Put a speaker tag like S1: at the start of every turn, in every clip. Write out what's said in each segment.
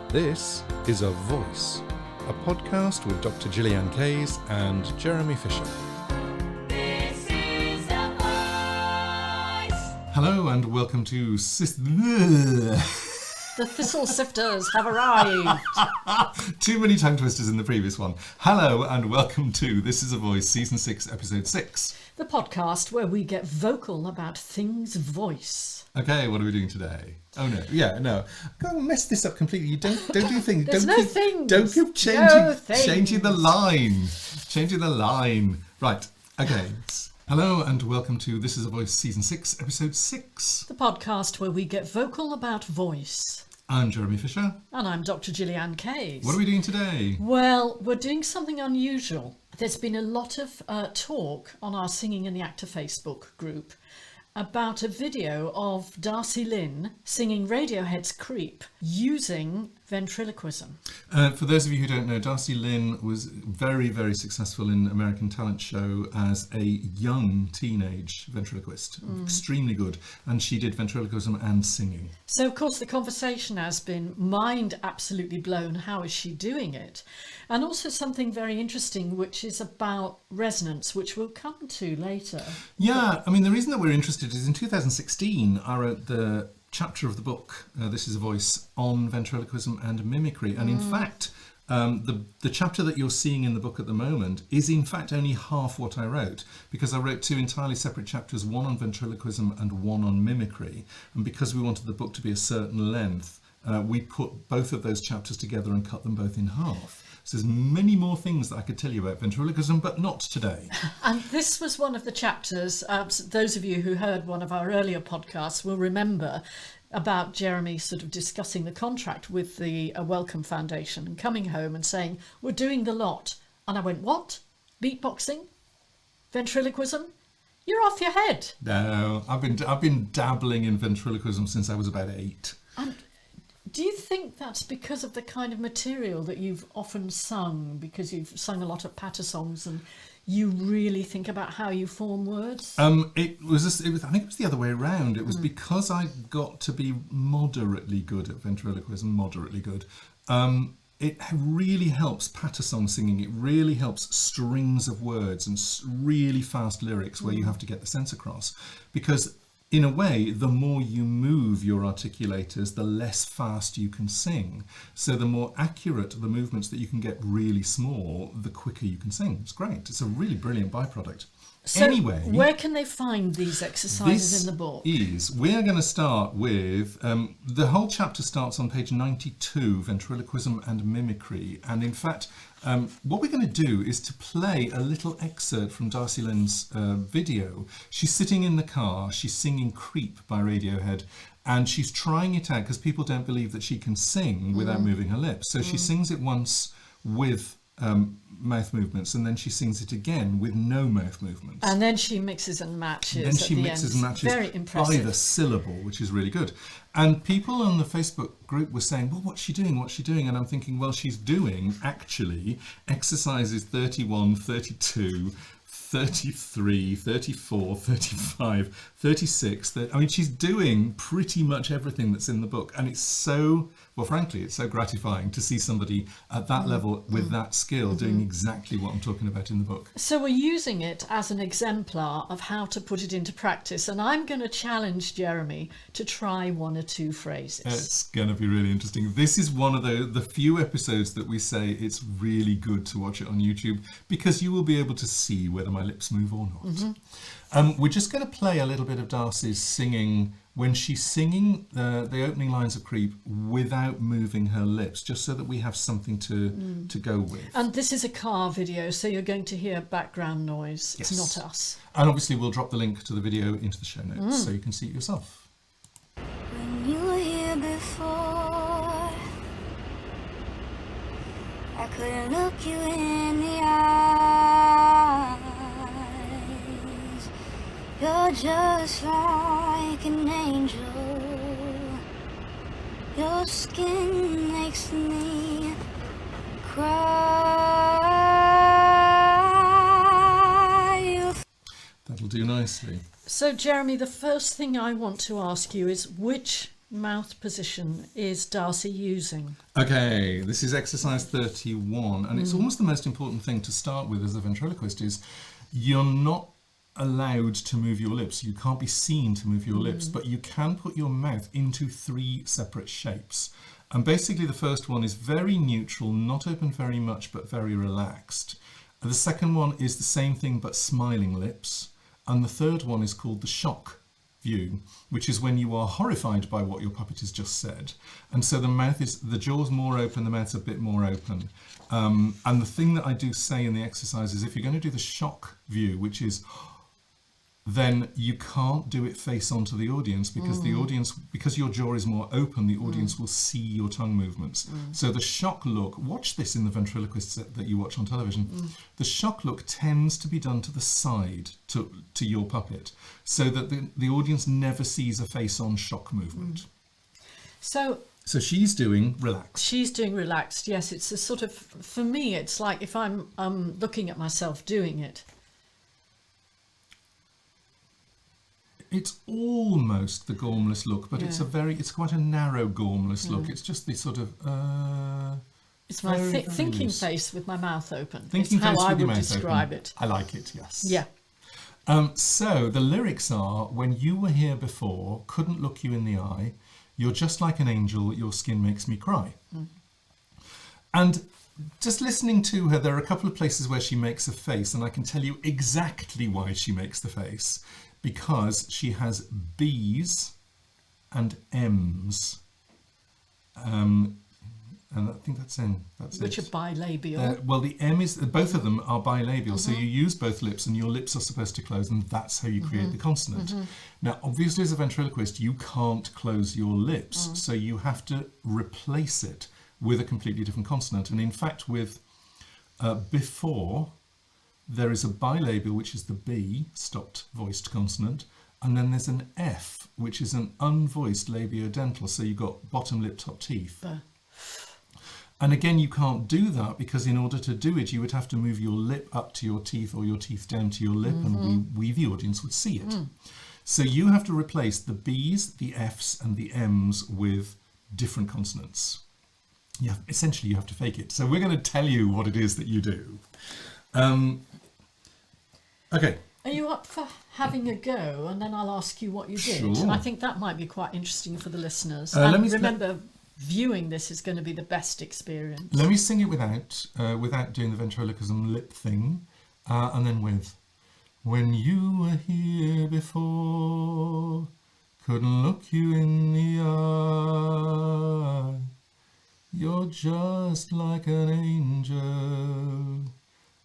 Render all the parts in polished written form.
S1: This is A Voice, a podcast with Dr Gillyanne Kayes and Jeremy Fisher.
S2: This is A Voice.
S1: Hello and welcome to
S3: The thistle sifters have arrived.
S1: Too many tongue twisters in the previous one. Hello and welcome to This is A Voice, Season 6, Episode 6.
S3: The podcast where we get vocal about things voice.
S1: Okay, what are we doing today? Oh no, yeah, no. Go mess this up completely. You don't do things.
S3: There's
S1: don't
S3: no
S1: keep,
S3: things.
S1: Don't keep changing,
S3: No things.
S1: changing the line. Changing the line. Right, okay. Hello and welcome to This is A Voice, Season 6, Episode 6.
S3: The podcast where we get vocal about voice.
S1: I'm Jeremy Fisher.
S3: And I'm Dr Gillyanne Kayes.
S1: What are we doing today?
S3: Well, we're doing something unusual. There's been a lot of talk on our Singing in the Actor Facebook group about a video of Darci Lynne singing Radiohead's Creep using ventriloquism.
S1: For those of you who don't know, Darci Lynne was very, very successful in American Talent Show as a young teenage ventriloquist. Extremely good. And she did ventriloquism and singing.
S3: So, of course, the conversation has been mind absolutely blown. How is she doing it? And also something very interesting, which is about resonance, which we'll come to later.
S1: Yeah, I mean, the reason that we're interested is in 2016, I wrote the chapter of the book, This is a Voice, on ventriloquism and mimicry. And in fact, the chapter that you're seeing in the book at the moment is in fact only half what I wrote, because I wrote two entirely separate chapters, one on ventriloquism and one on mimicry. And because we wanted the book to be a certain length, we put both of those chapters together and cut them both in half. So there's many more things that I could tell you about ventriloquism, but not today.
S3: And this was one of the chapters, those of you who heard one of our earlier podcasts will remember about Jeremy sort of discussing the contract with the Wellcome Foundation and coming home and saying, we're doing the lot. And I went, what? Beatboxing? Ventriloquism? You're off your head.
S1: No, I've been dabbling in ventriloquism since I was about 8.
S3: And do you think that's because of the kind of material that you've often sung, because you've sung a lot of patter songs and you really think about how you form words?
S1: I think it was the other way around. It was because I got to be moderately good at ventriloquism, moderately good. It really helps patter song singing. It really helps strings of words and really fast lyrics where you have to get the sense across. Because in a way, the more you move your articulators, the less fast you can sing. So the more accurate the movements that you can get really small, the quicker you can sing. It's great. It's a really brilliant byproduct.
S3: So
S1: anyway,
S3: where can they find these exercises in the book?
S1: We're going to start with, the whole chapter starts on page 92, Ventriloquism and Mimicry. And in fact, what we're going to do is to play a little excerpt from Darci Lynne's video. She's sitting in the car, she's singing Creep by Radiohead, and she's trying it out because people don't believe that she can sing without moving her lips. So she sings it once with mouth movements, and then she sings it again with no mouth movements.
S3: And then she mixes and matches.
S1: Then she mixes and matches
S3: Very impressive.
S1: by the syllable, which is really good. And people on the Facebook group were saying, well, what's she doing? What's she doing? And I'm thinking, well, she's doing actually exercises 31, 32, 33, 34, 35, 36. I mean, she's doing pretty much everything that's in the book. And it's so, well, frankly, it's so gratifying to see somebody at that level with that skill doing exactly what I'm talking about in the book.
S3: So we're using it as an exemplar of how to put it into practice. And I'm going to challenge Jeremy to try one or two phrases.
S1: It's going to be really interesting. This is one of the few episodes that we say it's really good to watch it on YouTube, because you will be able to see whether my lips move or not. We're just going to play a little bit of Darci's singing when she's singing the opening lines of Creep without moving her lips, just so that we have something to go with.
S3: And this is a car video, so you're going to hear background noise.
S1: Yes.
S3: It's not us.
S1: And obviously we'll drop the link to the video into the show notes so you can see it yourself.
S2: When you were here before, I couldn't look you in the eyes. You're just like an angel. Your skin makes me cry.
S1: That'll do nicely.
S3: So, Jeremy, the first thing I want to ask you is which mouth position is Darci using?
S1: Okay, this is exercise 31, and it's almost the most important thing to start with as a ventriloquist is you're not allowed to move your lips. You can't be seen to move your lips, but you can put your mouth into 3 separate shapes. And basically the first one is very neutral, not open very much, but very relaxed. The second one is the same thing, but smiling lips. And the third one is called the shock view, which is when you are horrified by what your puppet has just said. And so the jaw's more open, the mouth's a bit more open. And the thing that I do say in the exercise is if you're going to do the shock view, which is, then you can't do it face onto the audience because the audience, because your jaw is more open, the audience will see your tongue movements. So the shock look, watch this in the ventriloquists that you watch on television, the shock look tends to be done to the side to your puppet so that the audience never sees a face on shock movement. So she's doing relaxed.
S3: She's doing relaxed, yes. It's a sort of, for me, it's like if I'm looking at myself doing it.
S1: It's almost the gormless look, but it's quite a narrow gormless look. It's just the sort of
S3: it's my thinking face with my mouth open.
S1: Thinking
S3: it's how
S1: face
S3: I
S1: with your
S3: would
S1: mouth
S3: describe
S1: open.
S3: it.
S1: I like it, yes.
S3: Yeah.
S1: So the lyrics are, when you were here before, couldn't look you in the eye, you're just like an angel, your skin makes me cry. And just listening to her, there are a couple of places where she makes a face, and I can tell you exactly why she makes the face. Because she has B's and M's. And I think that's it.
S3: Which are bilabial.
S1: Well, the M is, both of them are bilabial, so you use both lips and your lips are supposed to close, and that's how you create the consonant. Now, obviously, as a ventriloquist, you can't close your lips, so you have to replace it with a completely different consonant. And in fact, with before, there is a bilabial, which is the B, stopped voiced consonant, and then there's an F, which is an unvoiced labiodental, so you've got bottom lip, top teeth. And again, you can't do that because in order to do it, you would have to move your lip up to your teeth or your teeth down to your lip, and we, the audience, would see it. So you have to replace the B's, the F's, and the M's with different consonants. Essentially, you have to fake it. So we're going to tell you what it is that you do. Okay.
S3: Are you up for having a go, and then I'll ask you what you did?
S1: Sure.
S3: I think that might be quite interesting for the listeners. And remember, viewing this is going to be the best experience.
S1: Let me sing it without doing the ventriloquism lip thing, and then with. When you were here before, couldn't look you in the eye, you're just like an angel.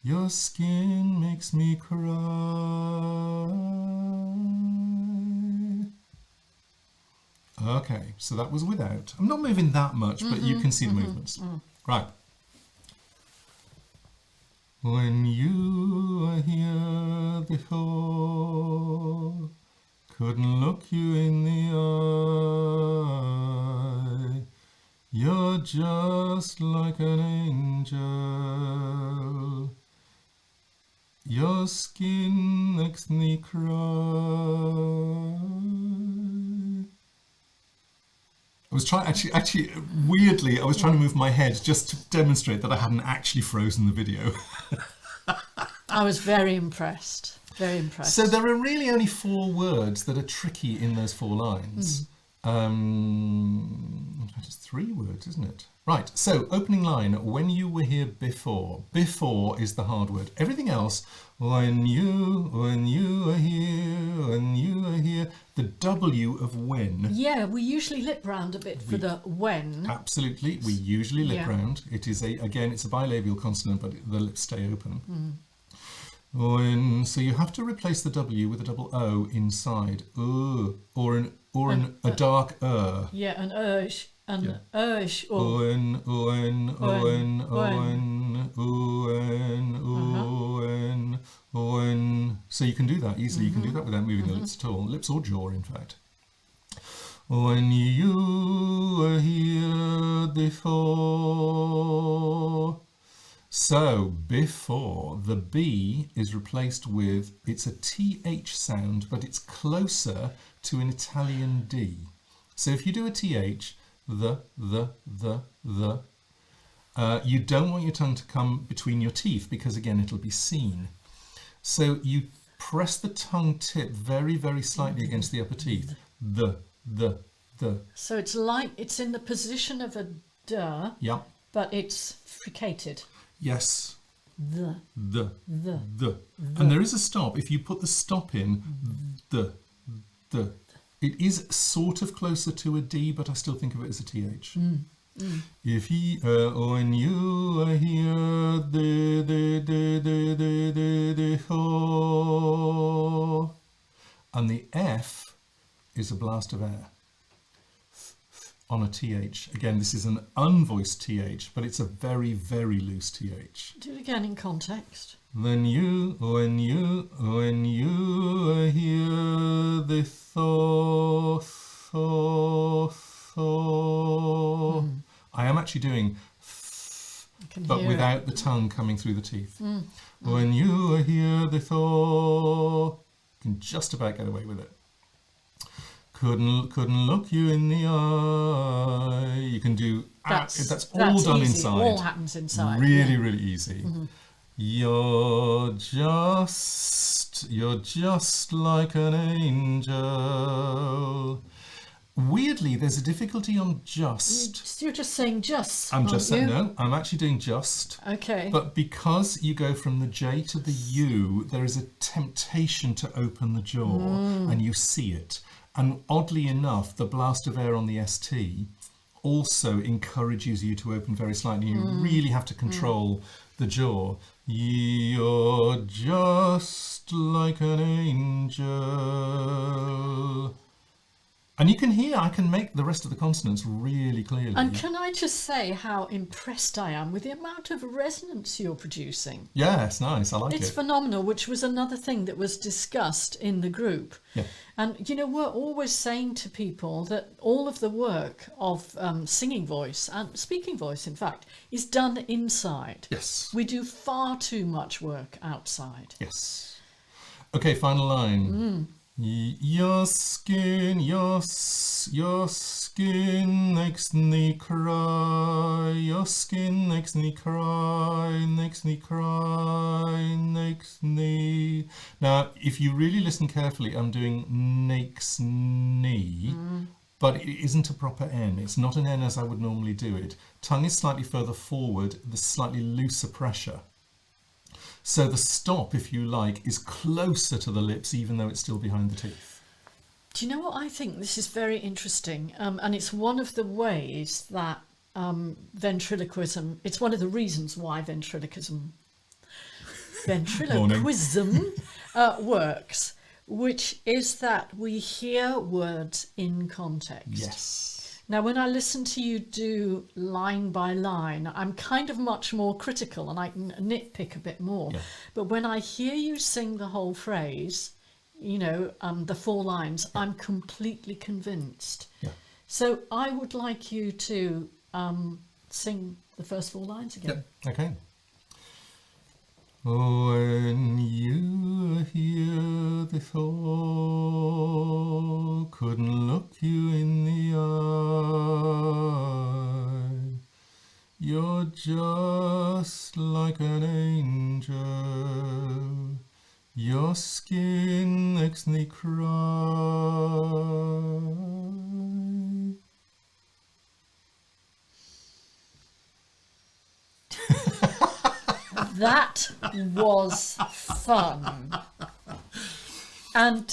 S1: Your skin makes me cry. Okay, so that was without. I'm not moving that much, but you can see the movements. Right. When you were here before, couldn't look you in the eye, you're just like an angel. Your skin makes me cry. I was trying, actually, weirdly, I was trying to move my head just to demonstrate that I hadn't actually frozen the video.
S3: I was very impressed. Very impressed.
S1: So there are really only 4 words that are tricky in those 4 lines. In fact, it's 3 words, isn't it? Right, so opening line, when you were here before. Before is the hard word. Everything else, when you were here, the W of when.
S3: Yeah, we usually lip round a bit for the when.
S1: Absolutely, we usually lip round. It is again, it's a bilabial consonant, but the lips stay open. When, so you have to replace the W with a double O inside, or a dark
S3: Yeah, an urge. Urge or
S1: so you can do that easily. You can do that without moving the lips at all, lips or jaw, in fact. When you were here before. So before, the B is replaced with, it's a TH sound, but it's closer to an Italian D. So if you do a th, the, you don't want your tongue to come between your teeth because, again, it'll be seen. So you press the tongue tip very, very slightly against the upper teeth. The.
S3: So it's like it's in the position of a duh,
S1: Yeah.
S3: but it's fricated.
S1: Yes.
S3: The.
S1: And there is a stop. If you put the stop in, the. It is sort of closer to a D, but I still think of it as a TH. If he, when you hear the, ho, and the F is a blast of air on a TH. Again, this is an unvoiced TH, but it's a very, very loose TH.
S3: Do it again in context.
S1: When you hear the tho, I am actually doing but without the tongue coming through the teeth. When you hear the tho, you can just about get away with it. Couldn't look you in the eye. You can do that's all done
S3: easy.
S1: inside.
S3: All happens inside.
S1: Really, really easy. You're just like an angel. Weirdly, there's a difficulty on just.
S3: You're just saying just.
S1: I'm just saying,
S3: you?
S1: no, I'm actually doing just.
S3: Okay.
S1: But because you go from the J to the U, there is a temptation to open the jaw, and you see it. And oddly enough, the blast of air on the ST also encourages you to open very slightly. You really have to control the jaw. You're just like an angel. And you can hear, I can make the rest of the consonants really clearly.
S3: And can I just say how impressed I am with the amount of resonance you're producing?
S1: Yes, nice, I like it.
S3: It's phenomenal, which was another thing that was discussed in the group.
S1: Yeah.
S3: And, you know, we're always saying to people that all of the work of singing voice, and speaking voice, in fact, is done inside.
S1: Yes.
S3: We do far too much work outside.
S1: Yes. Okay, final line. Your skin makes me cry. Your skin makes me cry, makes me cry, makes me. Now, if you really listen carefully, I'm doing makes me, but it isn't a proper N. It's not an N as I would normally do it. Tongue is slightly further forward, the slightly looser pressure. So the stop, if you like, is closer to the lips, even though it's still behind the teeth.
S3: Do you know what I think? This is very interesting. And it's one of the ways that ventriloquism, it's one of the reasons why ventriloquism works, which is that we hear words in context.
S1: Yes.
S3: Now, when I listen to you do line by line, I'm kind of much more critical and I can nitpick a bit more.
S1: Yeah.
S3: But when I hear you sing the whole phrase, you know, the 4 lines, I'm completely convinced.
S1: Yeah.
S3: So I would like you to sing the first 4 lines again.
S1: Yep. Okay. When you hear the thought, couldn't look you in the eye. You're just like an angel. Your skin makes me cry.
S3: That was fun. And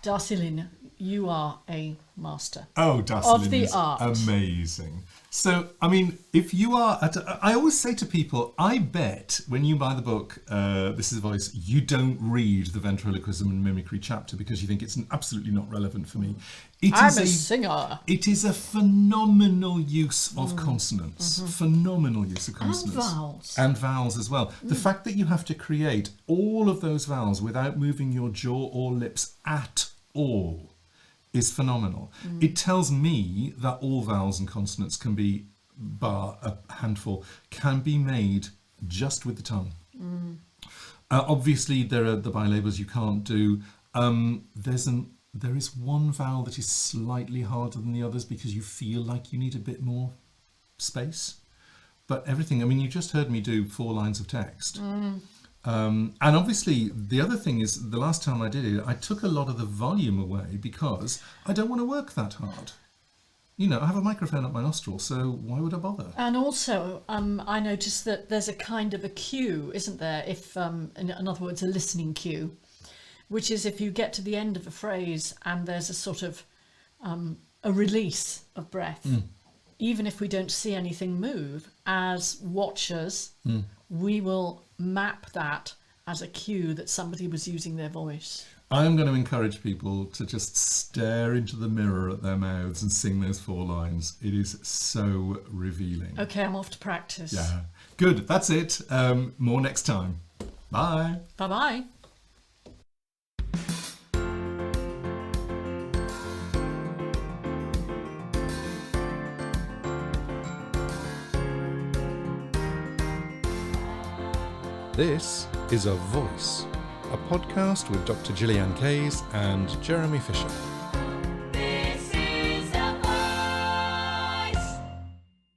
S3: Darci Lynne, you are a master.
S1: Oh, Darci
S3: of
S1: Lynne
S3: the
S1: is
S3: art.
S1: amazing. So, I mean, if you are I always say to people, I bet when you buy the book, This is a Voice, you don't read the Ventriloquism and Mimicry chapter because you think it's absolutely not relevant for me.
S3: I'm a singer.
S1: It is a phenomenal use of consonants. Phenomenal use of consonants.
S3: And vowels.
S1: And vowels as well. The fact that you have to create all of those vowels without moving your jaw or lips at all is phenomenal. It tells me that all vowels and consonants can be, bar a handful, can be made just with the tongue. Obviously, there are the bilabels you can't do. There's an there is one vowel that is slightly harder than the others because you feel like you need a bit more space. But everything, I mean, you just heard me do 4 lines of text. And obviously, the other thing is, the last time I did it, I took a lot of the volume away because I don't want to work that hard. You know, I have a microphone up my nostril, so why would I bother?
S3: And also, I noticed that there's a kind of a cue, isn't there? If, in other words, a listening cue, which is if you get to the end of a phrase and there's a sort of a release of breath, even if we don't see anything move, as watchers, we will map that as a cue that somebody was using their voice.
S1: I am going to encourage people to just stare into the mirror at their mouths and sing those 4 lines. It is so revealing.
S3: Okay, I'm off to practice.
S1: Yeah. Good. That's it. More next time. Bye.
S3: Bye-bye.
S1: This is A Voice, a podcast with Dr Gillyanne Kayes and Jeremy Fisher.